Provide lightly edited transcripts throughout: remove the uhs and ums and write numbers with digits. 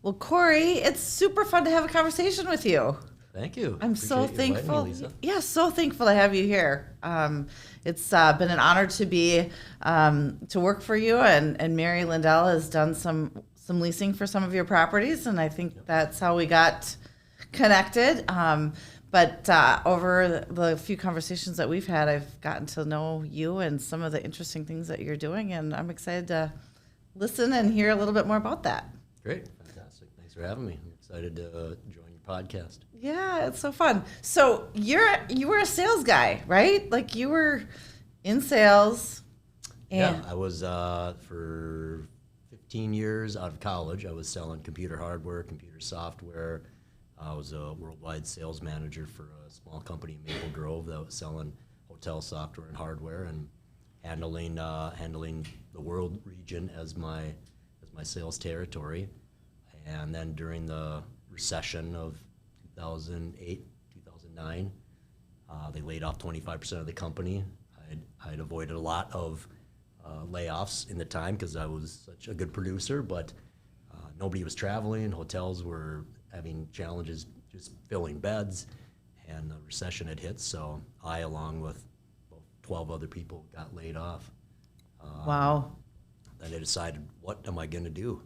Well, Cory, it's super fun to have a conversation with you. Thank you. I'm Appreciate so you inviting thankful. me, Lisa. Yeah, so thankful to have you here. It's been an honor to be to work for you, and Mary Lindell has done some leasing for some of your properties, and I think that's how we got connected. But over the few conversations that we've had, I've gotten to know you and some of the interesting things that you're doing, and I'm excited to listen and hear a little bit more about that. Great. Fantastic. Thanks for having me. I'm excited to join your podcast. Yeah, it's so fun. So you were a sales guy, right? Like you were in sales. And Yeah, I was for 15 years out of college. I was selling computer hardware, computer software. I was a worldwide sales manager for a small company in Maple Grove that was selling hotel software and hardware, and handling the world region as my sales territory. And then during the recession of 2008, 2009, they laid off 25% of the company. I'd avoided a lot of layoffs in the time because I was such a good producer, but nobody was traveling. Hotels were having challenges just filling beds, and the recession had hit. So I, along with 12 other people, got laid off. wow, Then I decided, what am I going to do?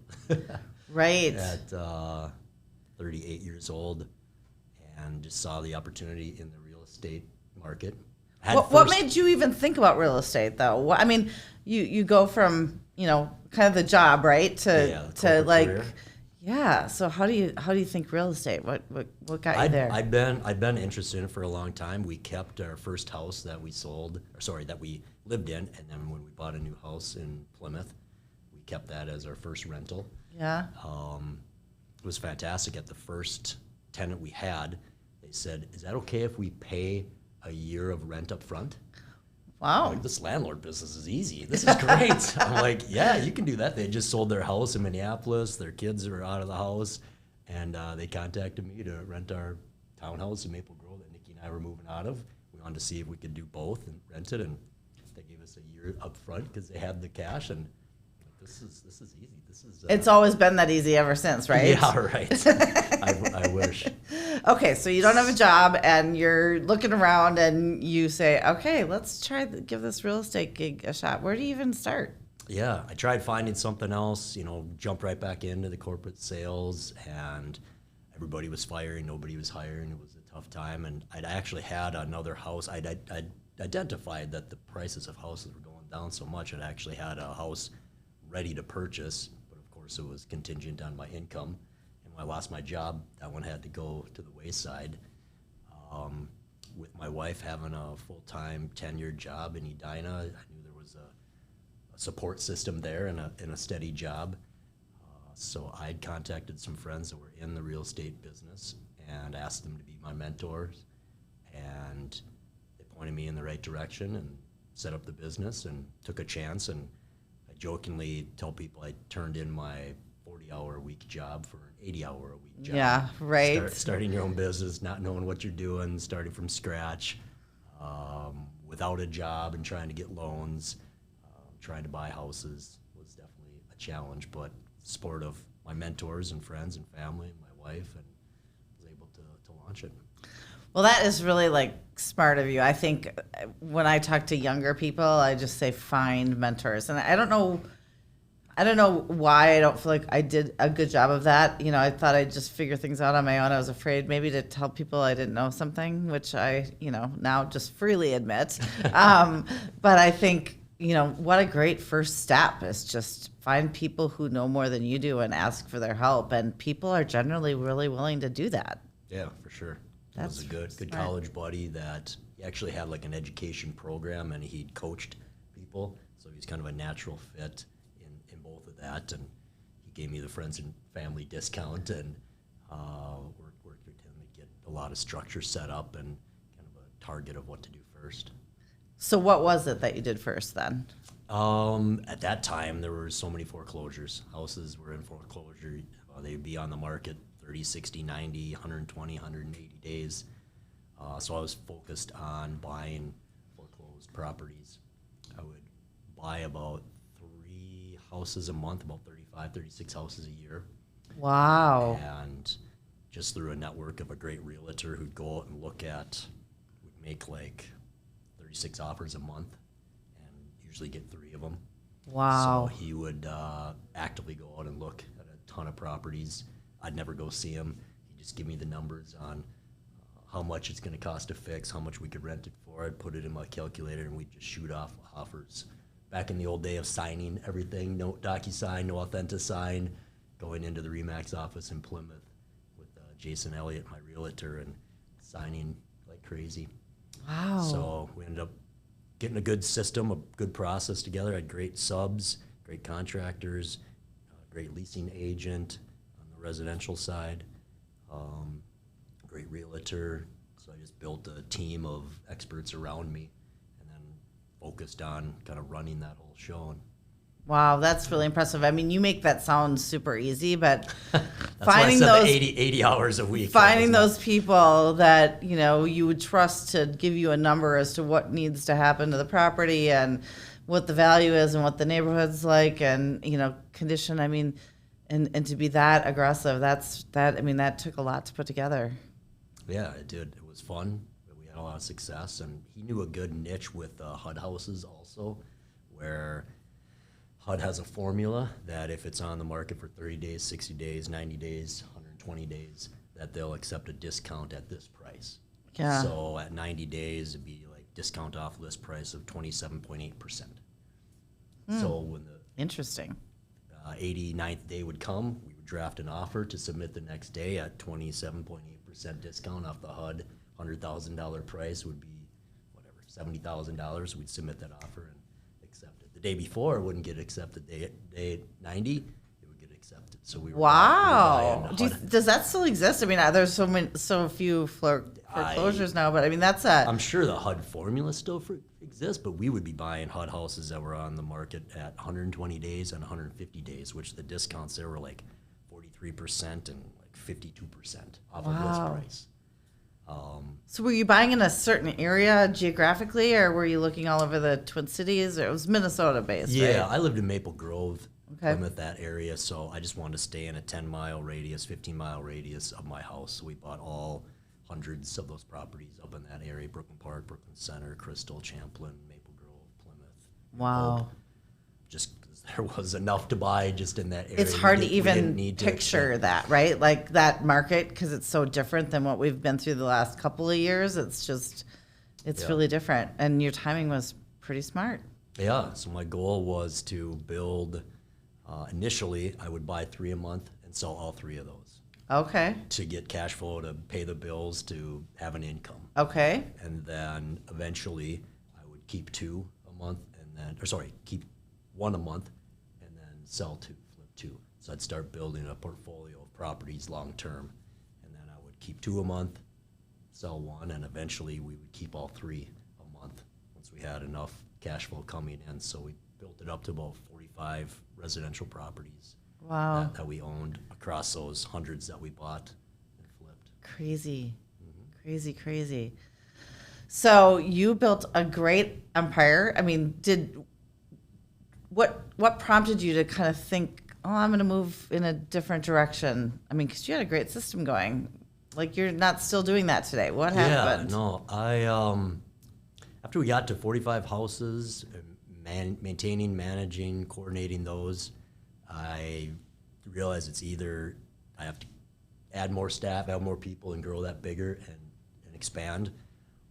right. At 38 years old, and just saw the opportunity in the real estate market. What made you even think about real estate, though? I mean, you go from kind of the job, right, to like career. yeah. So how do you think real estate? What got you there? I've been interested in it for a long time. We kept our first house that we that we lived in, and then when we bought a new house in Plymouth, we kept that as our first rental. Yeah. It was fantastic. At the first tenant we had, they said, "Is that okay if we pay a year of rent up front?" Wow. Like, this landlord business is easy. This is great. I'm like, yeah, you can do that. They just sold their house in Minneapolis. Their kids were out of the house, and they contacted me to rent our townhouse in Maple Grove that Nikki and I were moving out of. We wanted to see if we could do both and rent it, and they gave us a year up front because they had the cash. And this is easy. This is. It's always been that easy ever since, right? Yeah, right. I wish. Okay, so you don't have a job and you're looking around and you say, okay, let's give this real estate gig a shot. Where do you even start? Yeah, I tried finding something else, jumped right back into the corporate sales, and everybody was firing, nobody was hiring. It was a tough time, and I'd actually had another house. I'd identified that the prices of houses were going down so much. I'd actually had a house ready to purchase, but of course it was contingent on my income. And when I lost my job, that one had to go to the wayside. With my wife having a full-time tenured job in Edina, I knew there was a support system there and a steady job. So I'd contacted some friends that were in the real estate business and asked them to be my mentors. And they pointed me in the right direction and set up the business and took a chance. And I jokingly tell people I turned in my 40-hour-a-week job for an 80-hour-a-week job. Yeah, right. Starting your own business, not knowing what you're doing, starting from scratch, without a job and trying to get loans, trying to buy houses was definitely a challenge, but support of my mentors and friends and family and my wife, and was able to launch it. Well, that is really smart of you. I think when I talk to younger people, I just say find mentors, and I don't know why I don't feel like I did a good job of that. I thought I'd just figure things out on my own. I was afraid maybe to tell people I didn't know something, which I now just freely admit. But I think what a great first step is just find people who know more than you do and ask for their help, and people are generally really willing to do that. Yeah, for sure. That's was a good smart. college buddy that he actually had an education program, and he'd coached people, so he's kind of a natural fit in both of that. And he gave me the friends and family discount, and worked with him to get a lot of structure set up and kind of a target of what to do first. So what was it that you did first then? At that time, there were so many foreclosures. Houses were in foreclosure. They'd be on the market 30, 60, 90, 120, 180 days. So I was focused on buying foreclosed properties. I would buy about 3 houses a month, about 35, 36 houses a year. Wow. And just through a network of a great realtor who'd go out and would make like 36 offers a month and usually get 3 of them. Wow. So he would actively go out and look at a ton of properties. I'd never go see him. He'd just give me the numbers on how much it's going to cost to fix, how much we could rent it for. I'd put it in my calculator, and we'd just shoot off offers. Back in the old day of signing everything, no DocuSign, no AuthentiSign, going into the RE/MAX office in Plymouth with Jason Elliott, my realtor, and signing like crazy. Wow. So we ended up getting a good system, a good process together. I had great subs, great contractors, great leasing agent on the residential side, great realtor. So I just built a team of experts around me and then focused on kind of running that whole show. Wow, that's really impressive. I mean, you make that sound super easy, but That's finding why I said those the 80 hours a week. finding those people that, you know, you would trust to give you a number as to what needs to happen to the property and what the value is and what the neighborhood's like and, you know, condition. I mean, and to be that aggressive, that took a lot to put together. Yeah, it did. It was fun. We had a lot of success, and he knew a good niche with HUD houses also, where HUD has a formula that if it's on the market for 30 days, 60 days, 90 days, 120 days, that they'll accept a discount at this price. Yeah. So at 90 days, it'd be like discount off list price of 27.8%. So when the Interesting. 89th day would come, we would draft an offer to submit the next day at 27.8% discount off the HUD. $100,000 price would be whatever, $70,000. We'd submit that offer and accept it. The day before, it wouldn't get accepted. Day 90, it would get accepted. So we were Wow. buying HUD. Does that still exist? I mean, there's so few foreclosures now, but I mean, I'm sure the HUD formula still exists, but we would be buying HUD houses that were on the market at 120 days and 150 days, which the discounts there were like 43% and like 52% off of list price. So were you buying in a certain area geographically, or were you looking all over the Twin Cities? Or it was Minnesota based, Yeah, right? I lived in Maple Grove, Okay. Plymouth, that area, so I just wanted to stay in a 10-mile radius, 15-mile radius of my house. So we bought all hundreds of those properties up in that area: Brooklyn Park, Brooklyn Center, Crystal, Champlin, Maple Grove, Plymouth. Wow. Hope. Just because there was enough to buy just in that area. It's hard to we even didn't need to picture expand. that, right? Like that market, because it's so different than what we've been through the last couple of years. It's Yeah. really different. And your timing was pretty smart. Yeah, so my goal was to build, initially, I would buy 3 a month and sell all 3 of those Okay. to get cash flow to pay the bills, to have an income. Okay. And then eventually I would keep 2 a month keep 1 a month and then sell 2, flip 2. So I'd start building a portfolio of properties long term. And then I would keep 2 a month, sell 1, and eventually we would keep all 3 a month once we had enough cash flow coming in. So we built it up to about 45 residential properties Wow. that we owned across those hundreds that we bought and flipped. Crazy. Crazy. So you built a great empire. I mean, what prompted you to kind of think, oh, I'm going to move in a different direction? I mean, because you had a great system going. Like, you're not still doing that today. What happened? Yeah, no, I after we got to 45 houses, maintaining, managing, coordinating those, I realized it's either I have to add more staff, add more people, and grow that bigger and expand,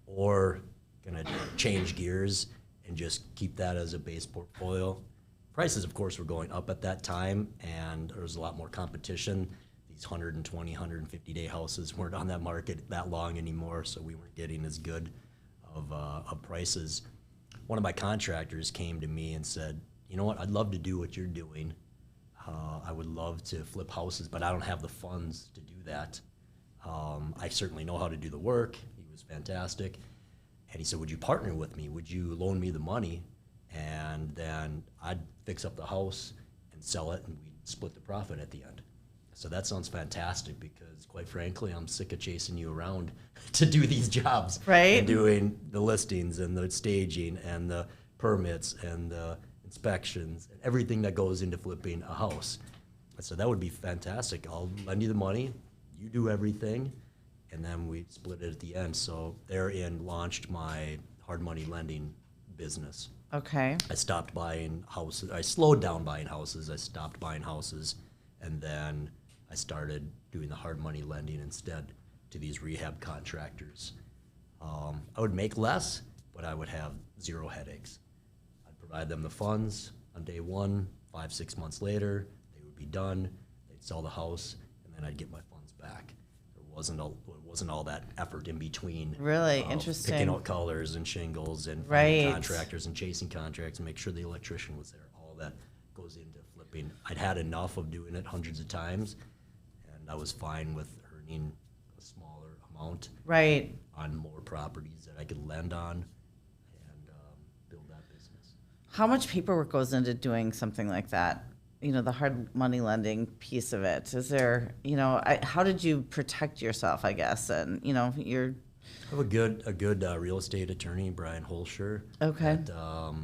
or gonna change gears and just keep that as a base portfolio. Prices, of course, were going up at that time, and there was a lot more competition. These 120, 150-day houses weren't on that market that long anymore, so we weren't getting as good of prices. One of my contractors came to me and said, you know what, I'd love to do what you're doing. I would love to flip houses, but I don't have the funds to do that. I certainly know how to do the work. He was fantastic. And he said, would you partner with me? Would you loan me the money? And then I'd fix up the house and sell it, and we'd split the profit at the end. So that sounds fantastic because, quite frankly, I'm sick of chasing you around to do these jobs. Right. And doing the listings and the staging and the permits and the inspections and everything that goes into flipping a house. I said, that would be fantastic. I'll lend you the money, you do everything, and then we split it at the end. So therein launched my hard money lending business. Okay. I stopped buying houses. I slowed down buying houses. I stopped buying houses, and then I started doing the hard money lending instead to these rehab contractors. I would make less, but I would have zero headaches. I'd provide them the funds on day one. 5-6 months later, they would be done. They'd sell the house, and then I'd get my funds back. It wasn't all that effort in between. Really interesting. Picking out colors and shingles and Right. finding contractors and chasing contracts and make sure the electrician was there. All that goes into flipping. I'd had enough of doing it hundreds of times, and I was fine with earning a smaller amount Right. on more properties that I could lend on and build that business. How much paperwork goes into doing something like that? You know, the hard money lending piece of it. Is there, how did you protect yourself, I guess? And, you're, I have a good real estate attorney, Brian Holscher. Okay. That,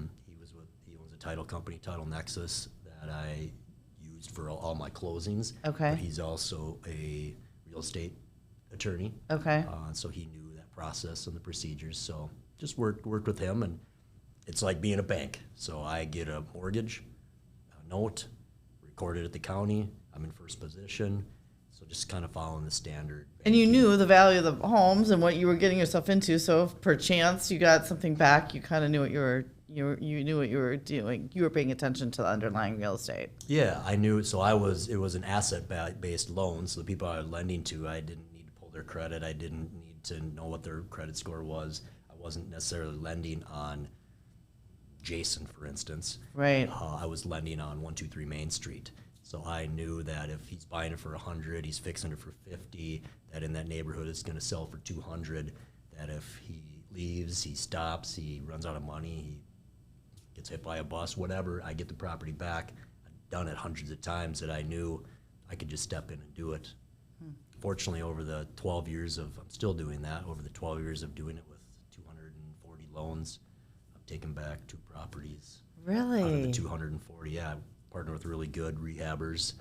he owns a title company, Title Nexus, that I used for all my closings. Okay. But he's also a real estate attorney. okay. So he knew that process and the procedures. So just worked with him, and it's like being a bank. So I get a mortgage, a note, recorded at the county. I'm in first position. So just kind of following the standard. And you banking. knew the value of the homes and what you were getting yourself into. So if per chance you got something back, you kind of knew what you knew what you were doing. You were paying attention to the underlying real estate. Yeah, I knew. So it was an asset-based loan. So the people I was lending to, I didn't need to pull their credit. I didn't need to know what their credit score was. I wasn't necessarily lending on Jason, for instance. Right. I was lending on 123 Main Street. So I knew that if he's buying it for 100, he's fixing it for 50, that in that neighborhood it's going to sell for 200, that if he leaves, he stops, he runs out of money, he gets hit by a bus, whatever, I get the property back. I've done it hundreds of times that I knew I could just step in and do it. Fortunately, over the 12 years I'm still doing that, over the 12 years of doing it with 240 loans, I've taken back 2 properties. Really? Out of the 240, yeah. I partner with really good rehabbers.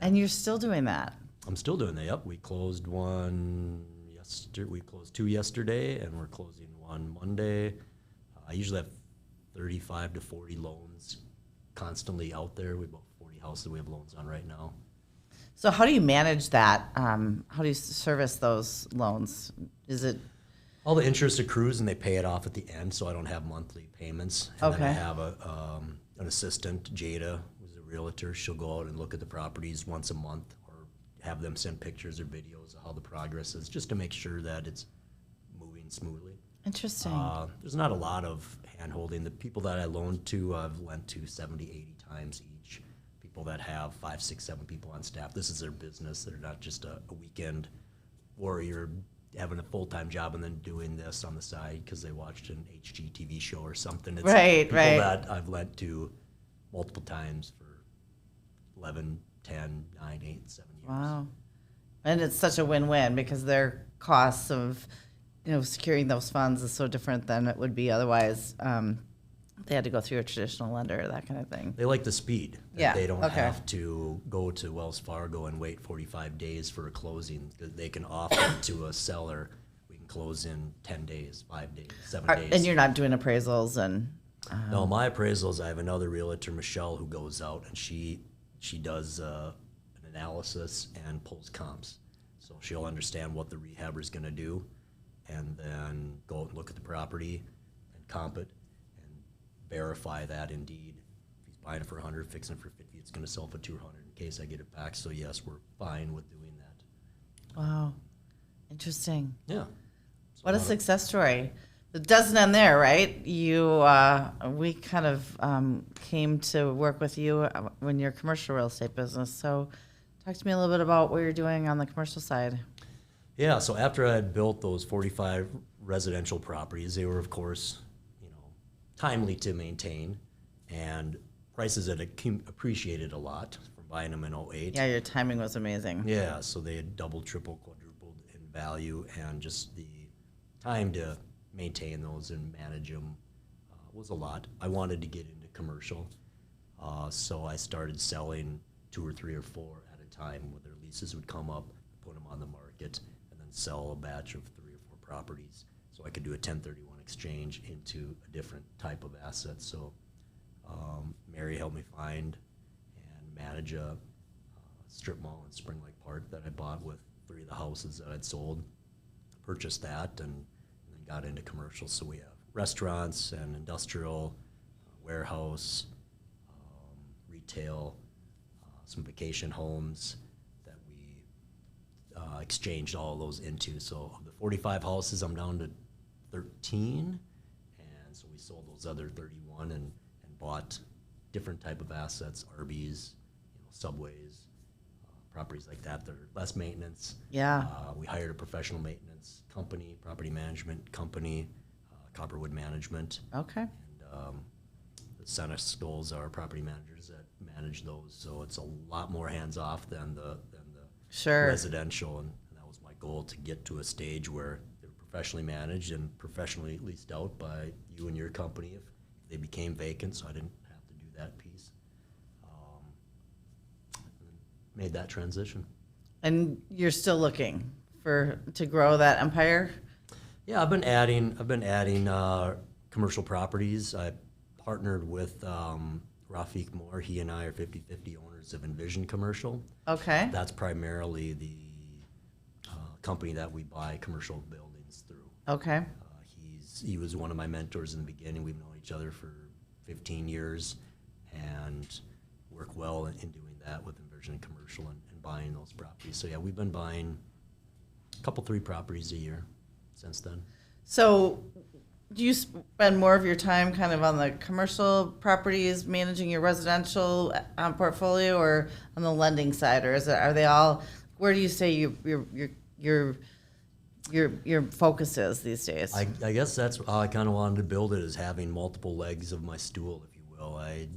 And you're still doing that? I'm still doing that, yep. We closed one yesterday. We closed 2 yesterday, and we're closing 1 Monday. I usually have 35 to 40 loans constantly out there. We have about 40 houses we have loans on right now. So how do you manage that? How do you service those loans? Is it All the interest accrues, and they pay it off at the end, so I don't have monthly payments. And then I Okay. have an assistant, Jada, who's a realtor. She'll go out and look at the properties once a month, or have them send pictures or videos of how the progress is, just to make sure that it's moving smoothly. interesting? There's not a lot of hand-holding. The people that I loaned to, I've lent to 70, 80 times each. People that have 5, 6, 7 people on staff. This is their business. They're not just a weekend warrior having a full-time job and then doing this on the side because they watched an HGTV show or something. It's Right, people right. that I've lent to multiple times for 11, 10, 9, 8, 7 years. Wow. And it's such a win-win because their costs of, securing those funds is so different than it would be otherwise. They had to go through a traditional lender, that kind of thing. They like the speed. That Yeah, They don't okay. have to go to Wells Fargo and wait 45 days for a closing. They can offer to a seller, we can close in 10 days, 5 days, 7 days. And you're not doing appraisals and, No, my appraisals, I have another realtor, Michelle, who goes out and she does an analysis and pulls comps. So she'll understand what the rehabber's going to do, and then go out and look at the property and comp it and verify that indeed. If he's buying it for 100, fixing it for 50, it's going to sell for 200 in case I get it back. So yes, we're fine with doing that. wow, interesting. Yeah. So What a lot of- success story. It doesn't end there, right? We kind of came to work with you in your commercial real estate business. So talk to me a little bit about what you're doing on the commercial side. Yeah, so after I had built those 45 residential properties, they were, of course, timely to maintain, and prices had appreciated a lot from buying them in '08. Yeah, your timing was amazing. Yeah, so they had doubled, tripled, quadrupled in value, and just the time to maintain those and manage them was a lot. I wanted to get into commercial, so I started selling 2 or 3 or 4 at a time, where their leases would come up, put them on the market, and then sell a batch of 3 or 4 properties. So I could do a 1031 exchange into a different type of asset. So Mary helped me find and manage a strip mall in Spring Lake Park that I bought with 3 of the houses that I'd sold. Purchased that and then got into commercial. So we have restaurants and industrial, warehouse, retail, some vacation homes that we exchanged all of those into. So of the 45 houses, I'm down to 13, and so we sold those other 31 and bought different type of assets, RVs, Subways, properties like that. They're less maintenance. Yeah. We hired a professional maintenance company, property management company, Copperwood Management. Okay. And the Senna Skulls are property managers that manage those. So it's a lot more hands-off than the Sure. residential. And that was my goal, to get to a stage where they're professionally managed and professionally leased out by you and your company if they became vacant, so I didn't have to do that piece. Made that transition. And you're still looking to grow that empire? Yeah, I've been adding commercial properties. I partnered with Rafiq Moore. He and I are 50-50 owners of Envision Commercial. Okay. That's primarily the company that we buy commercial buildings through. Okay. He was one of my mentors in the beginning. We've known each other for 15 years and work well in doing that with Envision Commercial and buying those properties. So yeah, we've been buying a couple, 3 properties a year since then. So do you spend more of your time kind of on the commercial properties, managing your residential portfolio, or on the lending side, or are they all? Where do you say your focus is these days? I guess that's how I kind of wanted to build it, is having multiple legs of my stool, if you will. I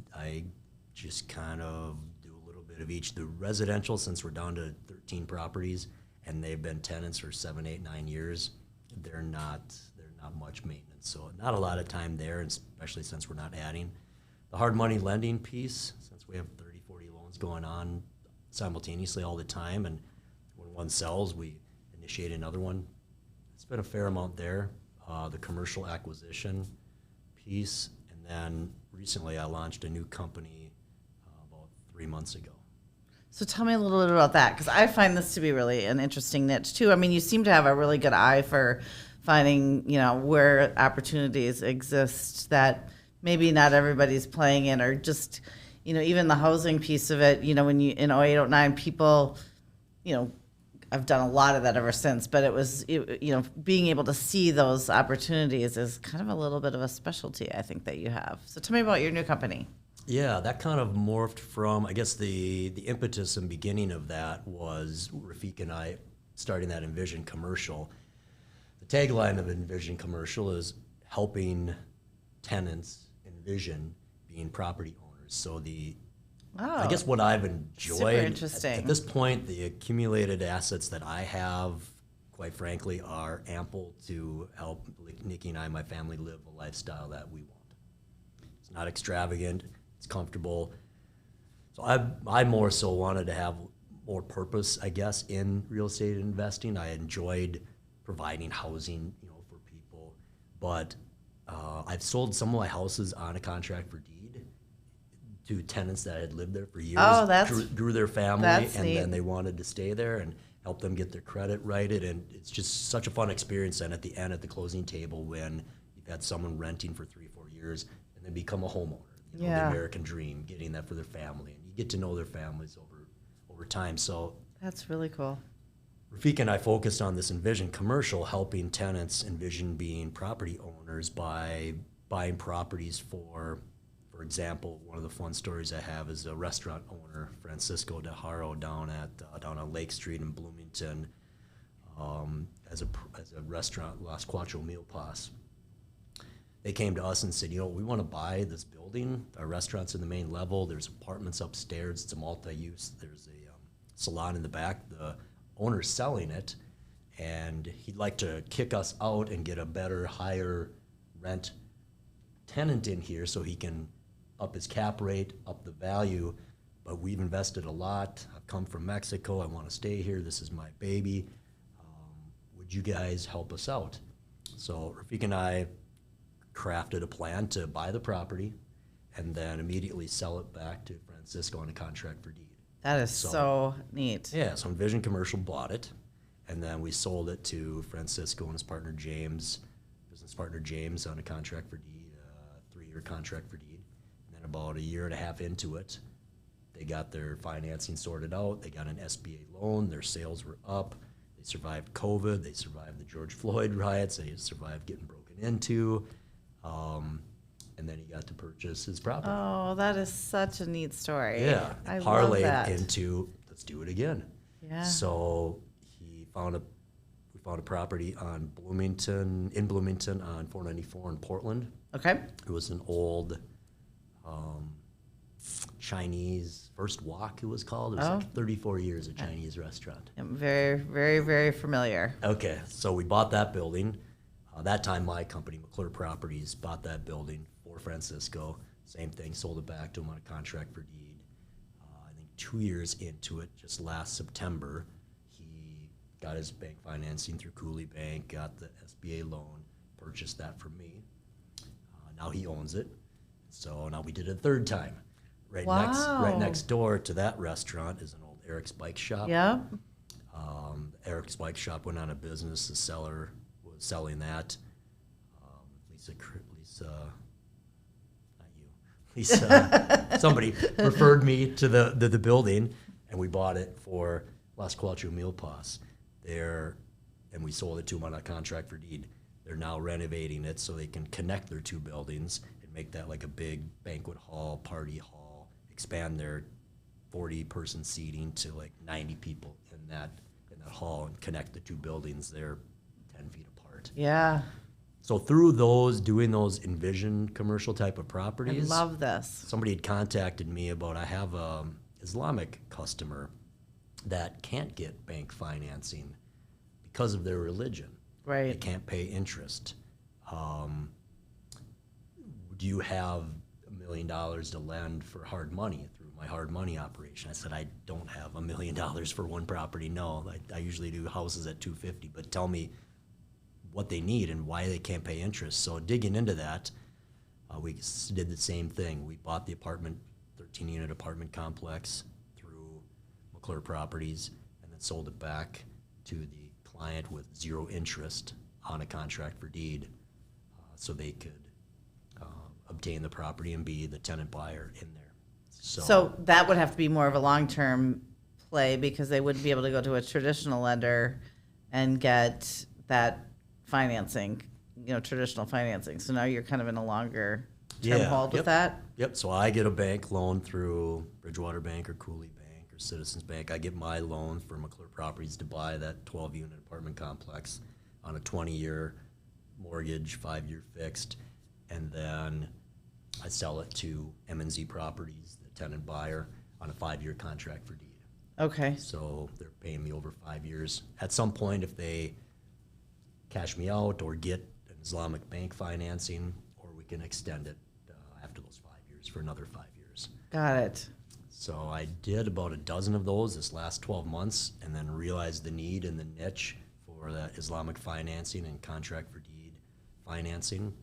just kind of do a little bit of each. The residential, since we're down to 13 properties and they've been tenants for 7, 8, 9 years, they're not much maintenance. So not a lot of time there, especially since we're not adding. The hard money lending piece, since we have 30, 40 loans going on simultaneously all the time, and when one sells, we initiate another one. It's been a fair amount there. The commercial acquisition piece, and then recently I launched a new company about 3 months ago. So tell me a little bit about that, because I find this to be really an interesting niche too. I mean, you seem to have a really good eye for finding, where opportunities exist that maybe not everybody's playing in, or just, even the housing piece of it. When you in 08, 09, people, I've done a lot of that ever since, but it was, being able to see those opportunities is kind of a little bit of a specialty, I think, that you have. So tell me about your new company. Yeah, that kind of morphed from, I guess the impetus and beginning of that was Rafiq and I starting that Envision Commercial. The tagline of Envision Commercial is helping tenants envision being property owners. So I guess what I've enjoyed super interesting. At this point, the accumulated assets that I have, quite frankly, are ample to help Nikki and I, my family, live a lifestyle that we want. It's not extravagant. It's comfortable. So I more so wanted to have more purpose, I guess, in real estate investing. I enjoyed providing housing, for people, but I've sold some of my houses on a contract for deed to tenants that had lived there for years. Oh, grew their family, that's and neat. then they wanted to stay there and help them get their credit righted. And it's just such a fun experience. And at the end, at the closing table, when you've had someone renting for 3 or 4 years and then become a homeowner, the American dream, getting that for their family, and you get to know their families over time. So That's really cool. Rafiq and I focused on this Envision Commercial, helping tenants envision being property owners by buying properties for example, one of the fun stories I have is a restaurant owner, Francisco De Haro, down on Lake Street in Bloomington, as a restaurant, Las Cuatro Mil Pas. They came to us and said, we want to buy this building. Our restaurant's in the main level. There's apartments upstairs. It's a multi-use. There's a salon in the back. The owner's selling it, and he'd like to kick us out and get a better, higher rent tenant in here so he can up his cap rate, up the value, but we've invested a lot. I've come from Mexico. I want to stay here. This is my baby. Would you guys help us out? So Rafik and I crafted a plan to buy the property and then immediately sell it back to Francisco on a contract for deed. That is so neat. Yeah, so Envision Commercial bought it, and then we sold it to Francisco and his partner James, business partner James, on a contract for deed, 3-year contract for deed. And then about a year and a half into it, they got their financing sorted out. They got an SBA loan. Their sales were up. They survived COVID. They survived the George Floyd riots. They survived getting broken into. And then he got to purchase his property. Oh, that is such a neat story. Yeah, I love parlayed that. into let's do it again. Yeah. So we found a property in Bloomington on 494 in Portland. Okay. It was an old Chinese First Wok, it was called. It was like 34 years of Chinese restaurant. I'm very, very, very familiar. Okay, so we bought that building. That time, my company, McClure Properties, bought that building for Francisco. Same thing, sold it back to him on a contract for deed. I think 2 years into it, just last September, he got his bank financing through Cooley Bank, got the SBA loan, purchased that from me. Now he owns it. So now we did it a third time. Right next door to that restaurant is an old Eric's Bike Shop. Yeah. Eric's Bike Shop went out of business. The seller was selling that. Somebody referred me to the building, and we bought it for Las Cuatro Milpas there, and we sold it to them on a contract for deed. They're now renovating it so they can connect their two buildings and make that like a big banquet hall, party hall, expand their 40-person seating to like 90 people in that hall, and connect the two buildings. They're 10 feet apart. Yeah. So through doing those Envision commercial type of properties, I love this. somebody had contacted me about, I have a Islamic customer that can't get bank financing because of their religion. Right. They can't pay interest. Do you have $1 million to lend for hard money through my hard money operation? I said, I don't have $1 million for one property. No, I usually do houses at $250, but tell me what they need and why they can't pay interest. So digging into that, we did the same thing. We bought the 13-unit apartment complex through McClure Properties, and then sold it back to the client with 0 interest on a contract for deed, so they could obtain the property and be the tenant buyer in there. So that would have to be more of a long-term play, because they wouldn't be able to go to a traditional lender and get that financing, traditional financing. So now you're kind of in a longer term hold with that? Yep, so I get a bank loan through Bridgewater Bank or Cooley Bank or Citizens Bank. I get my loan for McClure Properties to buy that 12-unit apartment complex on a 20-year mortgage, 5-year fixed, and then I sell it to M&Z Properties, the tenant buyer, on a 5-year contract for deed. Okay. So they're paying me over 5 years. At some point, if they cash me out or get an Islamic bank financing, or we can extend it after those 5 years for another 5 years. Got it. So I did about a dozen of those this last 12 months, and then realized the need and the niche for that Islamic financing and contract for deed financing.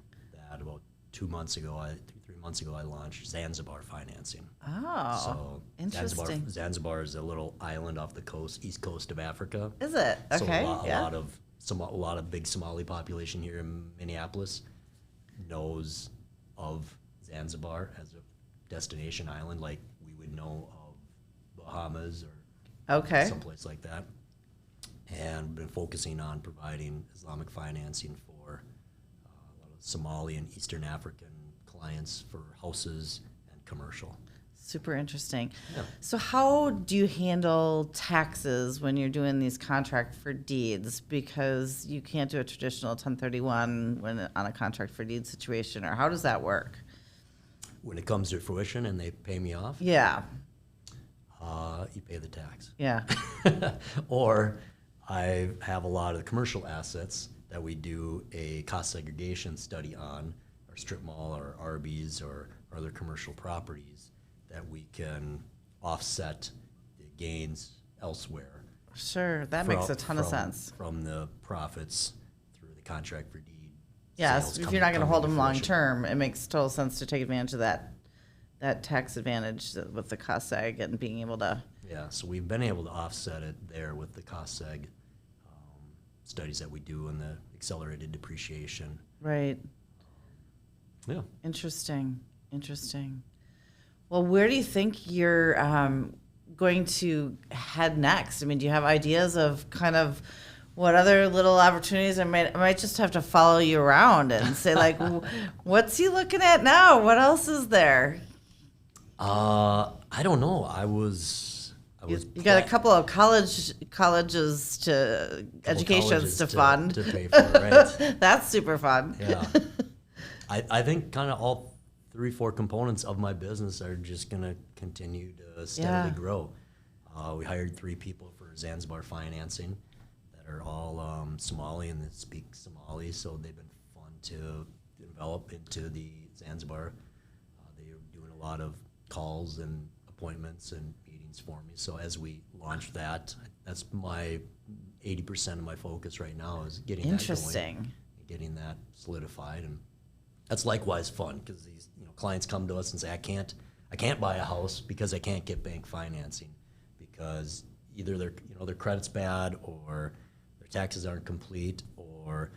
That about 3 months ago, I launched Zanzibar financing. Oh, So interesting. Zanzibar is a little island off the east coast of Africa. Is it? Okay. So a lot of big Somali population here in Minneapolis knows of Zanzibar as a destination island, like we would know of Bahamas or someplace like that. And been focusing on providing Islamic financing for a lot of Somali and Eastern African clients for houses and commercial. Super interesting. Yeah. So how do you handle taxes when you're doing these contract for deeds? Because you can't do a traditional 1031 when on a contract for deed situation, or how does that work? When it comes to fruition and they pay me off, Yeah. You pay the tax. Yeah. Or I have a lot of the commercial assets that we do a cost segregation study on, our strip mall or Arby's or other commercial properties, that we can offset the gains elsewhere. Sure, that makes a ton of sense. From the profits through the contract for deed. Yes, sales if you're not going to hold them long fruition. term, it makes total sense to take advantage of that tax advantage with the cost seg and being able to. Yeah, so we've been able to offset it there with the cost seg studies that we do and the accelerated depreciation. Right. Yeah. Interesting. Well, where do you think you're going to head next? I mean, do you have ideas of kind of what other little opportunities? I might just have to follow you around and say, like, what's he looking at now? What else is there? I don't know. You got a couple of colleges to educations to fund. To pay for, right? That's super fun. Yeah. I think kind of all 3-4 components of my business are just going to continue to steadily grow. We hired 3 people for Zanzibar financing that are all Somali and that speak Somali, so they've been fun to develop into the Zanzibar. They're doing a lot of calls and appointments and meetings for me. So as we launch that, that's my 80% of my focus right now is getting that going, and getting that solidified, and that's likewise fun because these clients come to us and say, I can't buy a house because I can't get bank financing because either their credit's bad or their taxes aren't complete or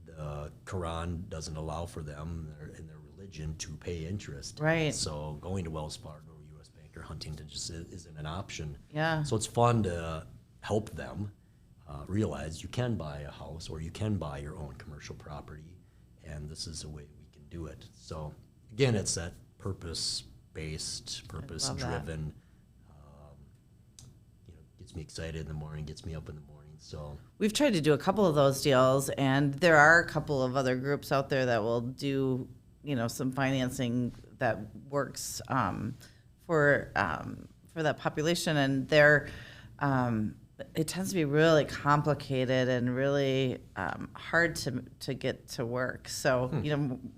the Quran doesn't allow for them in their religion to pay interest. Right. So going to Wells Fargo or U.S. Bank or Huntington just isn't an option. Yeah. So it's fun to help them realize you can buy a house or you can buy your own commercial property, and this is a way we can do it. So again, it's that purpose-based, purpose-driven. Gets me excited in the morning, gets me up in the morning. So we've tried to do a couple of those deals, and there are a couple of other groups out there that will do, some financing that works for that population, and they're it tends to be really complicated and really hard to get to work. So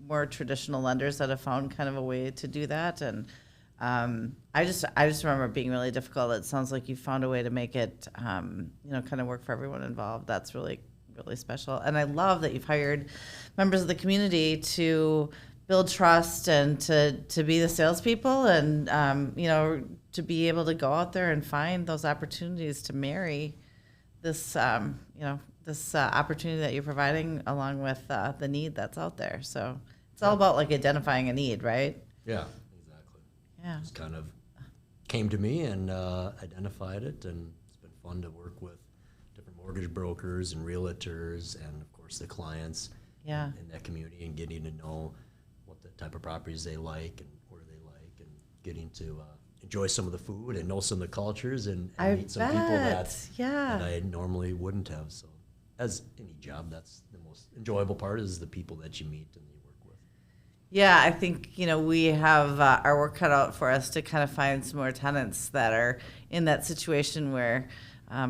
more traditional lenders that have found kind of a way to do that, and I just remember it being really difficult. It sounds like you found a way to make it kind of work for everyone involved. That's really, really special. And I love that you've hired members of the community to build trust and to be the salespeople and to be able to go out there and find those opportunities to marry this this opportunity that you're providing along with the need that's out there. So it's all about like identifying a need, right? yeah, exactly. Yeah. Just kind of came to me and identified it, and it's been fun to work with different mortgage brokers and realtors and of course the clients Yeah. in that community, and getting to know what the type of properties they like and where they like, and getting to enjoy some of the food and know some of the cultures and meet some people that I normally wouldn't have. So as any job, that's the most enjoyable part, is the people that you meet and you work with. Yeah, I think, we have our work cut out for us to kind of find some more tenants that are in that situation where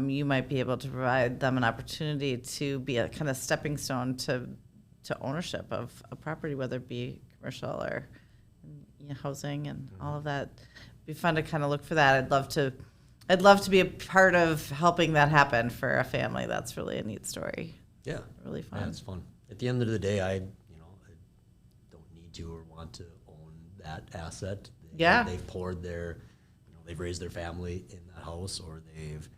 you might be able to provide them an opportunity to be a kind of stepping stone to ownership of a property, whether it be commercial or housing and all of that. It'd be fun to kind of look for that. I'd love to be a part of helping that happen for a family. That's really a neat story. Yeah. Really fun. Yeah, it's fun. At the end of the day, I don't need to or want to own that asset. They've poured they've raised their family in that house, or they've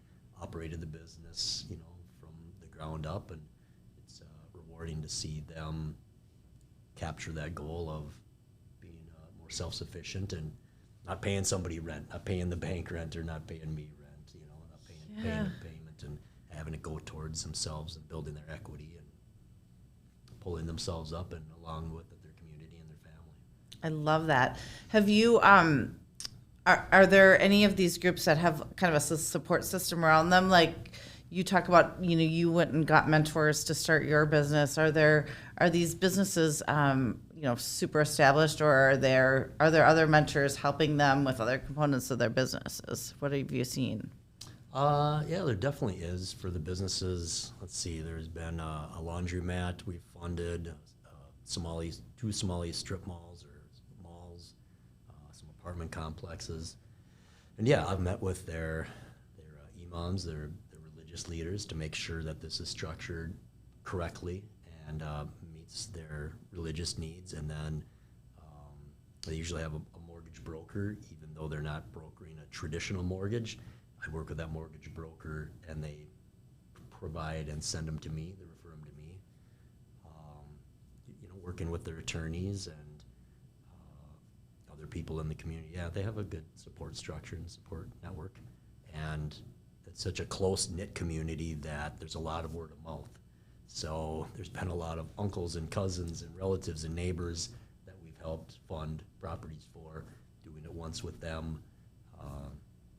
operated the business, from the ground up, and it's rewarding to see them capture that goal of being more self-sufficient and not paying somebody rent, not paying the bank rent, or not paying me rent, not paying a payment, and having it go towards themselves and building their equity and pulling themselves up and along with their community and their family. I love that. Have you, are there any of these groups that have kind of a support system around them? Like you talk about, you went and got mentors to start your business. Are these businesses, super established, or are there other mentors helping them with other components of their businesses? What have you seen? Yeah, there definitely is for the businesses. Let's see, there's been a laundromat we've funded, two Somali strip malls or malls, some apartment complexes. And yeah, I've met with their imams, their religious leaders, to make sure that this is structured correctly and meets their religious needs. And then they usually have a mortgage broker, even though they're not brokering a traditional mortgage. I work with that mortgage broker, and they provide and send them to me. They refer them to me. Working with their attorneys and other people in the community. Yeah, they have a good support structure and support network. And it's such a close-knit community that there's a lot of word of mouth. So there's been a lot of uncles and cousins and relatives and neighbors that we've helped fund properties for, doing it once with them.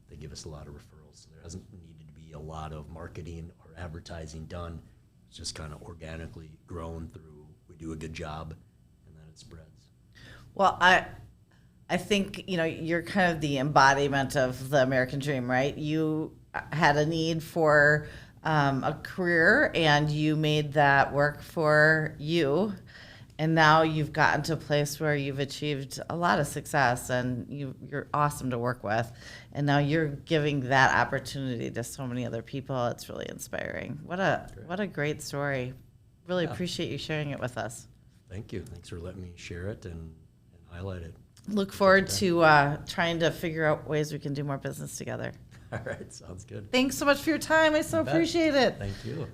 They give us a lot of referrals. So there hasn't needed to be a lot of marketing or advertising done. It's just kind of organically grown through, we do a good job, and then it spreads. Well, I think, you're kind of the embodiment of the American dream, right? You had a need for a career, and you made that work for you. And now you've gotten to a place where you've achieved a lot of success, and you're awesome to work with. And now you're giving that opportunity to so many other people. It's really inspiring. What a great story. Really appreciate you sharing it with us. Thank you. Thanks for letting me share it and highlight it. Look forward to trying to figure out ways we can do more business together. All right, sounds good. Thanks so much for your time. I so appreciate it. Thank you.